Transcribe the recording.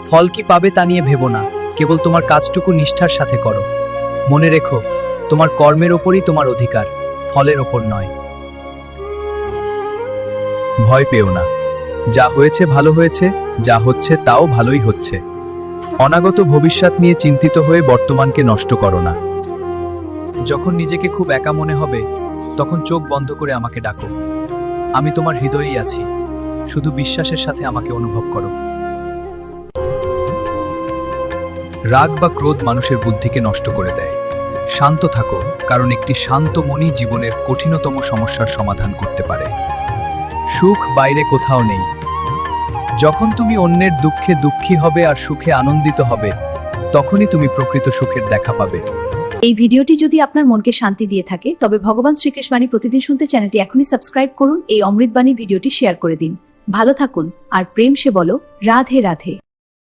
ফল কি পাবে তা নিয়ে ভেবো না, কেবল তোমার কাজটুকু নিষ্ঠার সাথে করো। মনে রেখো, তোমার কর্মের ওপরই তোমার অধিকার, ফলের ওপর নয়। ভয় পেও না, যা হয়েছে ভালো হয়েছে, যা হচ্ছে তাও ভালোই হচ্ছে। অনাগত ভবিষ্যৎ নিয়ে চিন্তিত হয়ে বর্তমানকে নষ্ট করো না। যখন নিজেকে খুব একা মনে হবে, তখন চোখ বন্ধ করে আমাকে ডাকো। আমি তোমার হৃদয়েই আছি, শুধু বিশ্বাসের সাথে আমাকে অনুভব করো। রাগ বা ক্রোধ মানুষের বুদ্ধিকে নষ্ট করে দেয়। শান্ত থাকো, কারণ একটি শান্ত মনই জীবনের কঠিনতম সমস্যার সমাধান করতে পারে। সুখ বাইরে কোথাও নেই। যখন তুমি অন্যের দুঃখে দুঃখী হবে আর সুখে আনন্দিত হবে, তখনই তুমি প্রকৃত সুখের দেখা পাবে। এই ভিডিওটি যদি আপনার মনকে শান্তি দিয়ে থাকে, তবে ভগবান শ্রীকৃষ্ণবাণী প্রতিদিন শুনতে চ্যানেলটি এখনই সাবস্ক্রাইব করুন। এই অমৃতবাণী ভিডিওটি শেয়ার করে দিন। ভালো থাকুন আর প্রেম সে বলো। রাধে রাধে।